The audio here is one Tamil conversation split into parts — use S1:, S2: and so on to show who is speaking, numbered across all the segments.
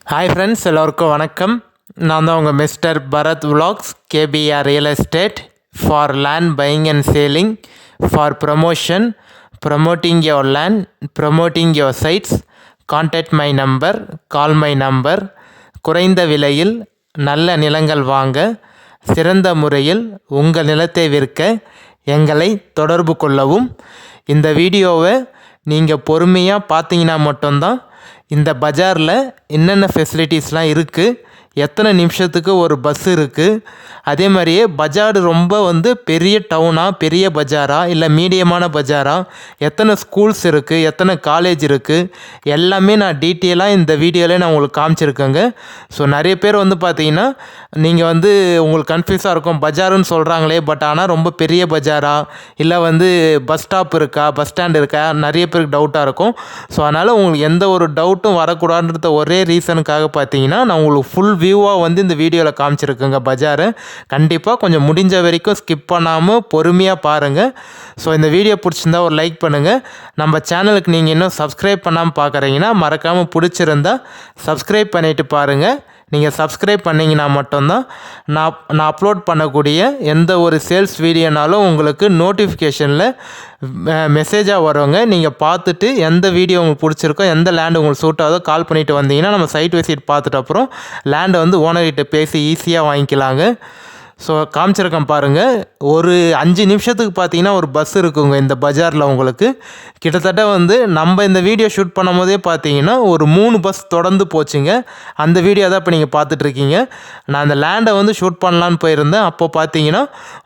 S1: ஹாய் ஃப்ரெண்ட்ஸ், எல்லோருக்கும் வணக்கம். நான் தான் உங்கள் மிஸ்டர் பரத் விலாக்ஸ், KPR real estate for land buying and selling, for promotion, promoting your land, promoting your sites. Contact my number, call my number. குறைந்த விலையில் நல்ல நிலங்கள் வாங்க, சிறந்த முறையில் உங்கள் நிலத்தை விற்க எங்களை தொடர்பு கொள்ளவும். இந்த வீடியோவை நீங்கள் பொறுமையாக பார்த்தீங்கன்னா மட்டும்தான் இந்த பஜாரில் என்னென்ன ஃபெசிலிட்டிஸ்லாம் இருக்குது, எத்தனை நிமிஷத்துக்கு ஒரு பஸ் இருக்குது, அதே மாதிரியே பஜார் ரொம்ப பெரிய டவுனா, பெரிய பஜாரா, இல்லை மீடியமான பஜாரா, எத்தனை ஸ்கூல்ஸ் இருக்குது, எத்தனை காலேஜ் இருக்குது, எல்லாமே நான் டீட்டெயிலாக இந்த வீடியோவில் நான் உங்களுக்கு காமிச்சிருக்கேங்க. ஸோ நிறைய பேர் பார்த்தீங்கன்னா நீங்கள் உங்களுக்கு கன்ஃபியூஸாக இருக்கும், பஜாருன்னு சொல்கிறாங்களே, பட் ஆனால் ரொம்ப பெரிய பஜாரா, இல்லை பஸ் ஸ்டாப் இருக்கா, பஸ் ஸ்டாண்ட் இருக்கா, நிறைய பேருக்கு டவுட்டாக இருக்கும். ஸோ அதனால் உங்களுக்கு எந்த ஒரு டவுட்டும் வரக்கூடாதுன்ற ஒரே ரீசனுக்காக பார்த்தீங்கன்னா நான் உங்களுக்கு ஃபுல் வியூவாக இந்த வீடியோவில் காமிச்சிருக்கேங்க பஜாரை. கண்டிப்பாக கொஞ்சம் முடிஞ்ச வரைக்கும் ஸ்கிப் பண்ணாமல் பொறுமையாக பாருங்கள். ஸோ இந்த வீடியோ பிடிச்சிருந்தா ஒரு லைக் பண்ணுங்கள். நம்ம சேனலுக்கு நீங்கள் இன்னும் சப்ஸ்கிரைப் பண்ணாமல் பார்க்குறீங்கன்னா மறக்காமல் பிடிச்சிருந்தா சப்ஸ்கிரைப் பண்ணிவிட்டு பாருங்கள். நீங்கள் சப்ஸ்கிரைப் பண்ணிங்கன்னா மட்டும்தான் நான் அப்லோட் பண்ணக்கூடிய எந்த ஒரு சேல்ஸ் வீடியோனாலும் உங்களுக்கு நோட்டிஃபிகேஷனில் மெசேஜாக வருவாங்க. நீங்கள் பார்த்துட்டு எந்த வீடியோ உங்களுக்கு பிடிச்சிருக்கோ, எந்த லேண்டு உங்களுக்கு சூட் ஆகுதோ கால் பண்ணிவிட்டு வந்தீங்கன்னா நம்ம சைட் விசிட் பார்த்துட்டு அப்புறம் லேண்டை ஓனர்கிட்ட பேசி ஈஸியாக வாங்கிக்கலாங்க. ஸோ காமிச்சிருக்கேன் பாருங்கள். ஒரு 5 நிமிஷத்துக்கு பார்த்தீங்கன்னா ஒரு பஸ் இருக்குங்க இந்த பஜாரில். உங்களுக்கு கிட்டத்தட்ட நம்ம இந்த வீடியோ ஷூட் பண்ணும் போதே பார்த்தீங்கன்னா ஒரு 3 பஸ் தொடர்ந்து போச்சுங்க. அந்த வீடியோ தான் இப்போ நீங்கள் பார்த்துட்ருக்கீங்க. நான் அந்த லேண்டை ஷூட் பண்ணலான்னு போயிருந்தேன். அப்போது பார்த்தீங்கன்னா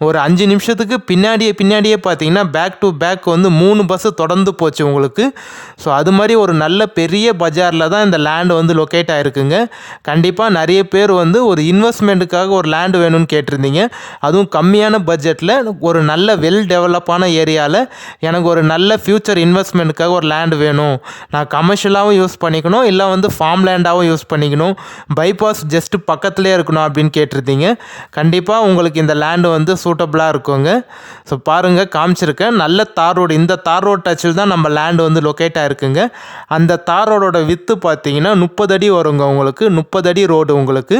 S1: ஒரு 5 நிமிஷத்துக்கு பின்னாடியே பார்த்தீங்கன்னா பேக் டு பேக் 3 பஸ்ஸு தொடர்ந்து போச்சு உங்களுக்கு. ஸோ அது மாதிரி ஒரு நல்ல பெரிய பஜாரில் தான் இந்த லேண்டு லொக்கேட் ஆகிருக்குங்க. கண்டிப்பாக நிறைய பேர் ஒரு இன்வெஸ்ட்மெண்ட்டுக்காக ஒரு லேண்டு வேணும்னு கேட்டிருந்தீங்க. அதுவும் கம்மியான பட்ஜெட்டில் ஒரு நல்ல வெல் டெவலப்பான ஏரியாவில் எனக்கு ஒரு நல்ல ஃப்யூச்சர் இன்வெஸ்ட்மெண்ட்டுக்காக ஒரு லேண்டு வேணும், நான் கமர்ஷியலாகவும் யூஸ் பண்ணிக்கணும், இல்லை ஃபார்ம் லேண்டாகவும் யூஸ் பண்ணிக்கணும், பைபாஸ் ஜஸ்ட்டு பக்கத்துலேயே இருக்கணும் அப்படின்னு கேட்டிருந்தீங்க. கண்டிப்பாக உங்களுக்கு இந்த லேண்டு சூட்டபுளாக இருக்குங்க. ஸோ பாருங்கள், காமிச்சிருக்கேன். நல்ல தார் ரோடு, இந்த தார் ரோடு டச்சில் தான் நம்ம லேண்டு லொக்கேட் ஆகிருக்குங்க. அந்த தார் ரோடோட வித்து பார்த்தீங்கன்னா 30 அடி வருங்க உங்களுக்கு, 30 அடி ரோடு உங்களுக்கு.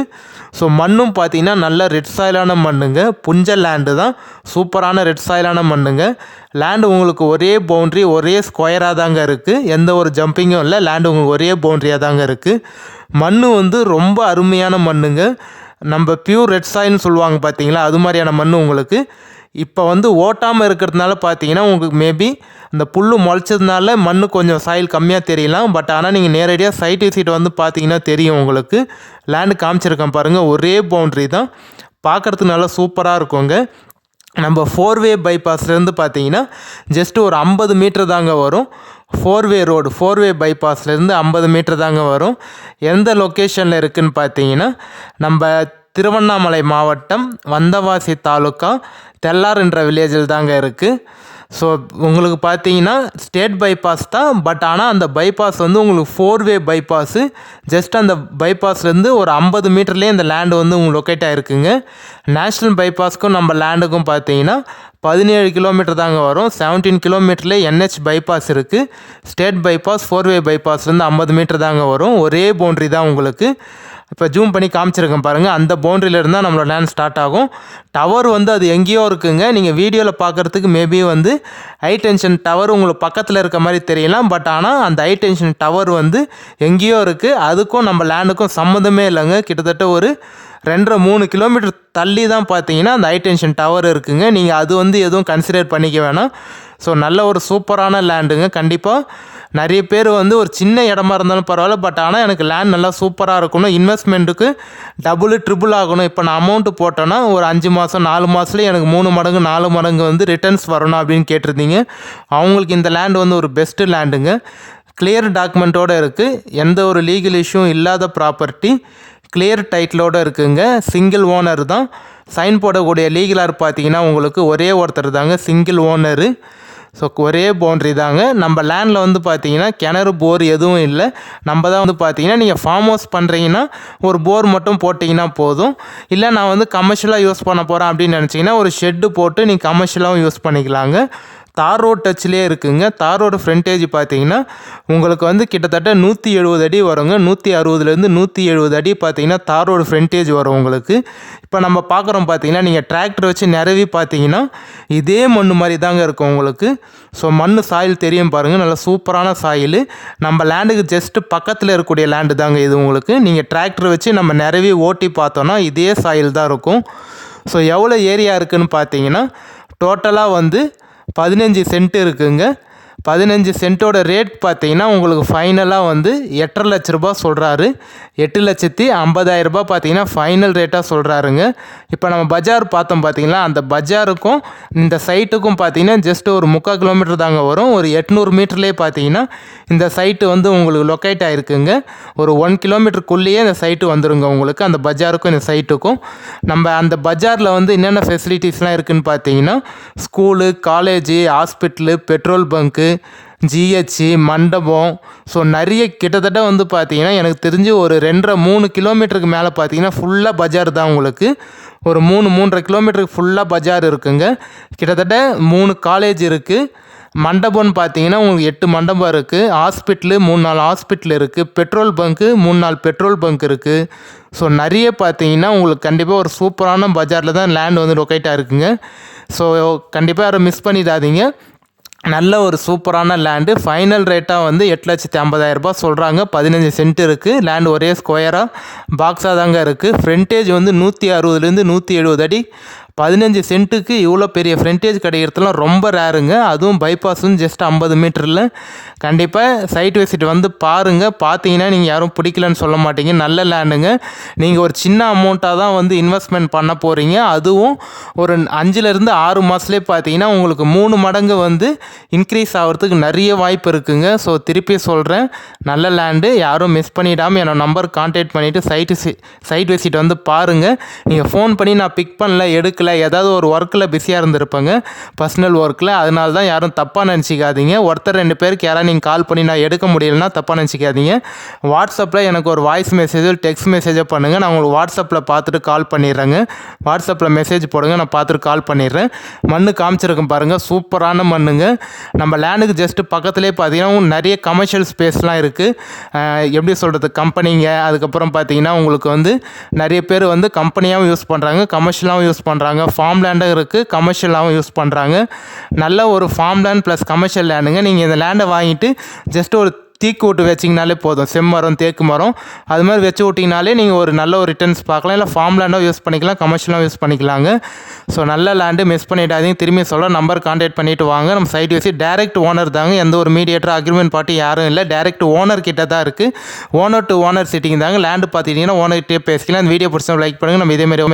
S1: ஸோ மண்ணும் பார்த்தீங்கன்னா நல்ல ரெட் சாயிலான மண்ணுங்க, புஞ்ச லேண்டு தான், சூப்பரான ரெட் சாயிலான மண்ணுங்க. லேண்டு உங்களுக்கு ஒரே பவுண்ட்ரி, ஒரே ஸ்கொயராக தாங்க இருக்குது, எந்த ஒரு ஜம்பிங்கும் இல்லை. லேண்டு உங்களுக்கு ஒரே பவுண்ட்ரியாக தாங்க இருக்குது. மண் ரொம்ப அருமையான மண்ணுங்க. நம்ம பியூர் ரெட் சாயில்னு சொல்லுவாங்க பார்த்தீங்களா, அது மாதிரியான மண் உங்களுக்கு. இப்போ ஓட்டாமல் இருக்கிறதுனால பார்த்தீங்கன்னா உங்களுக்கு மேபி இந்த புல் முளைச்சதுனால மண் கொஞ்சம் சாயில் கம்மியாக தெரியலாம். பட் ஆனால் நீங்கள் நேரடியாக சைட் விசிட் பார்த்தீங்கன்னா தெரியும் உங்களுக்கு. லேண்டு காமிச்சிருக்கேன் பாருங்கள், ஒரே பவுண்ட்ரி தான், பார்க்குறதுக்கு நல்லா சூப்பராக இருக்குங்க. நம்ம 4-வே பைபாஸ்லேருந்து பார்த்தீங்கன்னா ஜஸ்ட்டு ஒரு 50 மீட்டர் தாங்க வரும். 4-வே ரோடு, 4-வே பைபாஸ்லேருந்து 50 மீட்டர் தாங்க வரும். எந்த லொக்கேஷனில் இருக்குதுன்னு பார்த்தீங்கன்னா நம்ம திருவண்ணாமலை மாவட்டம், வந்தவாசி தாலுக்கா, தெல்லார் என்ற வில்லேஜில் தாங்க இருக்குது. ஸோ உங்களுக்கு பார்த்தீங்கன்னா ஸ்டேட் பைபாஸ் தான், பட் ஆனால் அந்த பைபாஸ் உங்களுக்கு 4-வே பைபாஸு. ஜஸ்ட் அந்த பைபாஸ்லேருந்து ஒரு 50 மீட்டர்லேயே இந்த லேண்டு உங்களுக்கு லொக்கேட் ஆகிருக்குங்க. நேஷ்னல் பைபாஸ்க்கும் நம்ம லேண்டுக்கும் பார்த்தீங்கன்னா 17 கிலோமீட்டர் தாங்க வரும். 17 கிலோமீட்டரில் NH பைபாஸ் இருக்குது. ஸ்டேட் பைபாஸ் 4-வே பைபாஸ்லேருந்து 50 மீட்டர் தாங்க வரும். ஒரே பவுண்ட்ரி தான் உங்களுக்கு. இப்போ ஜூம் பண்ணி காமிச்சிருக்கேன் பாருங்கள், அந்த பவுண்ட்ரியில் இருந்தால் நம்மளோட லேண்ட் ஸ்டார்ட் ஆகும். டவர் அது எங்கேயோ இருக்குங்க. நீங்கள் வீடியோவில் பார்க்குறதுக்கு மேபி ஹை டென்ஷன் டவர் உங்களுக்கு பக்கத்தில் இருக்க மாதிரி தெரியலாம். பட் ஆனால் அந்த ஹை டென்ஷன் டவர் எங்கேயோ இருக்குது. அதுக்கும் நம்ம லேண்டுக்கும் சம்மந்தமே இல்லைங்க. கிட்டத்தட்ட ஒரு 2.5-3 கிலோமீட்டர் தள்ளி தான் பார்த்தீங்கன்னா அந்த ஹை டென்ஷன் டவர் இருக்குங்க. நீங்கள் அது எதுவும் கன்சிடர் பண்ணிக்க வேணாம். ஸோ நல்ல ஒரு சூப்பரான லேண்டுங்க. கண்டிப்பாக நிறைய பேர் ஒரு சின்ன இடமா இருந்தாலும் பரவாயில்ல, பட் ஆனால் எனக்கு லேண்ட் நல்லா சூப்பராக இருக்கணும், இன்வெஸ்ட்மெண்ட்டுக்கு டபுள் ட்ரிபிள் ஆகணும், இப்போ நான் அமௌண்ட்டு போட்டேன்னா ஒரு 5 மாதம் 4 மாதத்துலேயே எனக்கு 3 மடங்கு 4 மடங்கு ரிட்டர்ன்ஸ் வரணும் அப்படின்னு கேட்டிருந்தீங்க. அவங்களுக்கு இந்த லேண்டு ஒரு பெஸ்ட்டு லேண்டுங்க. கிளியர் டாக்குமெண்ட்டோடு இருக்குது, எந்த ஒரு லீகல் இஷ்யூவும் இல்லாத ப்ராப்பர்ட்டி, கிளியர் டைட்டிலோடு இருக்குங்க. சிங்கிள் ஓனர் தான். சைன் போடக்கூடிய லீகலார் பார்த்தீங்கன்னா உங்களுக்கு ஒரே ஒருத்தர் தாங்க, சிங்கிள் ஓனரு. ஸோ ஒரே பவுண்ட்ரி தாங்க. நம்ம லேண்டில் பார்த்தீங்கன்னா கிணறு போர் எதுவும் இல்லை. நம்ம தான் பார்த்தீங்கன்னா நீங்கள் ஃபார்ம் ஹவுஸ் பண்ணுறீங்கன்னா ஒரு போர் மட்டும் போட்டிங்கன்னா போதும். இல்லை நான் கமர்ஷியலாக யூஸ் பண்ண போகிறேன் அப்படின்னு நினச்சிங்கன்னா ஒரு ஷெட்டு போட்டு நீங்கள் கமர்ஷியலாகவும் யூஸ் பண்ணிக்கலாங்க. தார் ரோட் டச்லேயே இருக்குங்க. தார் ரோடு ஃப்ரண்டேஜ் பார்த்தீங்கன்னா உங்களுக்கு வந்து கிட்டத்தட்ட 170 அடி வருங்க. 160லேருந்து 170 அடி பார்த்தீங்கன்னா தார் ரோடு ஃப்ரண்டேஜ் வரும் உங்களுக்கு. இப்போ நம்ம பார்க்குறோம் பார்த்தீங்கன்னா, நீங்கள் டிராக்டர் வச்சு நிரவி பார்த்தீங்கன்னா இதே மண் மாதிரி தாங்க இருக்கும் உங்களுக்கு. ஸோ மண் சாயில் தெரியும் பாருங்கள், நல்லா சூப்பரான சாயில். நம்ம லேண்டுக்கு ஜஸ்ட்டு பக்கத்தில் இருக்கக்கூடிய லேண்டு தாங்க இது உங்களுக்கு. நீங்கள் டிராக்டர் வச்சு நம்ம நிரவி ஓட்டி பார்த்தோன்னா இதே சாயில் தான் இருக்கும். ஸோ எவ்வளோ ஏரியா இருக்குதுன்னு பார்த்தீங்கன்னா டோட்டலாக வந்து 15 சென்ட் இருக்குங்க. 15 சென்ட்டோட ரேட் பார்த்தீங்கன்னா உங்களுக்கு ஃபைனலாக வந்து 8.5 லட்ச ரூபா சொல்கிறாரு. 8,50,000 ரூபா பார்த்தீங்கன்னா ஃபைனல் ரேட்டாக சொல்கிறாருங்க. இப்போ நம்ம பஜார் பார்த்தோம் பார்த்தீங்களா, அந்த பஜாருக்கும் இந்த சைட்டுக்கும் பார்த்தீங்கன்னா ஜஸ்ட் ஒரு 3/4 கிலோமீட்டர் தாங்க வரும். ஒரு 800 மீட்டர்லேயே பார்த்தீங்கன்னா இந்த சைட்டு வந்து உங்களுக்கு லொக்கேட் ஆகிருக்குங்க. ஒரு 1 கிலோமீட்டருக்குள்ளேயே இந்த சைட்டு வந்துடுங்க உங்களுக்கு, அந்த பஜாருக்கும் இந்த சைட்டுக்கும். நம்ம அந்த பஜாரில் வந்து என்னென்ன ஃபெசிலிட்டிஸ்லாம் இருக்குதுன்னு பார்த்தீங்கன்னா, school, college, hospital, petrol bunk, GH, மண்டபம், ஸோ நிறைய கிட்டத்தட்ட வந்து பார்த்தீங்கன்னா எனக்கு தெரிஞ்சு ஒரு 2.5-3 கிலோமீட்டருக்கு மேலே பார்த்தீங்கன்னா ஃபுல்லாக பஜார் தான் உங்களுக்கு. ஒரு 3-3.5 கிலோமீட்டருக்கு ஃபுல்லாக பஜார் இருக்குங்க. கிட்டத்தட்ட 3 காலேஜ் இருக்குது. மண்டபம்னு பார்த்தீங்கன்னா உங்களுக்கு 8 மண்டபம் இருக்குது. ஹாஸ்பிட்டலு 3-4 ஹாஸ்பிட்டல் இருக்குது. பெட்ரோல் பங்க்கு 3-4 பெட்ரோல் பங்க் இருக்குது. ஸோ நிறைய பார்த்தீங்கன்னா உங்களுக்கு கண்டிப்பாக ஒரு சூப்பரான பஜாரில் தான் லேண்ட் வந்து லொக்கேட் ஆகிருக்குங்க. ஸோ கண்டிப்பாக யாரும் மிஸ் பண்ணிடாதீங்க. நல்ல ஒரு சூப்பரான லேண்டு. ஃபைனல் ரேட்டாக வந்து 8,50,000 ரூபா சொல்கிறாங்க. 15 சென்ட் இருக்குது. லேண்ட் ஒரே ஸ்கொயராக பாக்ஸாக தாங்க இருக்குது. ஃப்ரண்டேஜ் வந்து 160லேருந்து 170 அடி. 15 சென்ட்டுக்கு இவ்வளோ பெரிய ஃப்ரண்டேஜ் கிடைக்கிறதுலாம் ரொம்ப ரேருங்க. அதுவும் பைபாஸும் ஜஸ்ட் 50 மீட்டரில். கண்டிப்பாக சைட் விசிட் வந்து பாருங்கள். பார்த்தீங்கன்னா நீங்கள் யாரும் பிடிக்கலன்னு சொல்ல மாட்டீங்க. நல்ல லேண்டுங்க. நீங்கள் ஒரு சின்ன அமௌண்ட்டாக தான் வந்து இன்வெஸ்ட்மெண்ட் பண்ண போகிறீங்க. அதுவும் ஒரு 5லேருந்து 6 மாதத்துலேயே பார்த்தீங்கன்னா உங்களுக்கு 3 மடங்கு வந்து இன்க்ரீஸ் ஆகிறதுக்கு நிறைய வாய்ப்பு இருக்குங்க. ஸோ திருப்பி சொல்கிறேன், நல்ல லேண்டு. யாரும் மிஸ் பண்ணிடாமல் என்னோடய நம்பர் கான்டாக்ட் பண்ணிவிட்டு சைட் விசிட் வந்து பாருங்கள். நீங்கள் ஃபோன் பண்ணி நான் பிக் பண்ணல, எடுக்கல, ஏதாவது ஒரு ஒர்க்கில் பிஸியாக இருந்திருப்பேங்க, பர்சனல் ஒர்க்கில். அதனால தான் யாரும் தப்பாக நினச்சிக்காதீங்க. ஒருத்தர் 2 பேருக்கு யாராவது நீங்கள் கால் பண்ணி நான் எடுக்க முடியலன்னா தப்பாக நினச்சிக்காதீங்க. வாட்ஸ்அப்பில் எனக்கு ஒரு வாய்ஸ் மெசேஜோ டெக்ஸ்ட் மெசேஜோ பண்ணுங்கள். நான் உங்களுக்கு வாட்ஸ்அப்பில் பார்த்துட்டு கால் பண்ணிடுறேங்க. வாட்ஸ்அப்பில் மெசேஜ் போடுங்க, நான் பார்த்துட்டு கால் பண்ணிடுறேன். மண் காமிச்சிருக்கேன் பாருங்கள், சூப்பரான மண்ணுங்க. நம்ம லேண்டுக்கு ஜஸ்ட்டு பக்கத்துலேயே பார்த்தீங்கன்னா நிறைய கமர்ஷியல் ஸ்பேஸ்லாம் இருக்குது. எப்படி சொல்கிறது, கம்பெனிங்க, அதுக்கப்புறம் பார்த்தீங்கன்னா உங்களுக்கு வந்து நிறைய பேர் வந்து கம்பெனியாகவும் யூஸ் பண்ணுறாங்க, கமர்ஷியலாகவும் யூஸ் பண்ணுறாங்க. ஃபார்ம் லேண்டும் இருக்குது, கமர்ஷியலாகவும் யூஸ் பண்ணுறாங்க. நல்ல ஒரு ஃபார்ம் லேண்ட் ப்ளஸ் கமர்ஷியல் லேண்டுங்க. நீங்கள் இந்த லேண்டை வாங்கிட்டு ஜஸ்ட் ஒரு தீக்கு விட்டு வச்சிங்கனாலே போதும். செம்மரம், தேக்கு மரம் அது மாதிரி வச்சு விட்டிங்கனாலே நீங்கள் ஒரு நல்ல ஒரு ரிட்டர்ன்ஸ் பார்க்கலாம். இல்லை ஃபார்ம் லேண்டாக யூஸ் பண்ணிக்கலாம், கமர்ஷியலாக யூஸ் பண்ணிக்கலாங்க. ஸோ நல்ல லேண்டு, மிஸ் பண்ணிடாதீங்க. திரும்பி சொல்ல நம்பர் கான்டாக்ட் பண்ணிவிட்டு வாங்க. நம்ம சைட் வச்சு டேரெக்ட் ஓனர் தாங்க. எந்த ஒரு மீடியேட்டர் அக்ரிமெண்ட் பார்ட்டி யாரும் இல்லை. டேரெக்ட் ஓனர் கிட்ட தான் இருக்குது. ஓனர் டு ஓனர் சிட்டிங் தாங்க. லேண்டு பார்த்துட்டிங்கன்னா ஓனர்கிட்டே பேசிக்கலாம். இந்த வீடியோ பிடிச்சா லைக் பண்ணுங்கள். நம்ம இதேமாதிரி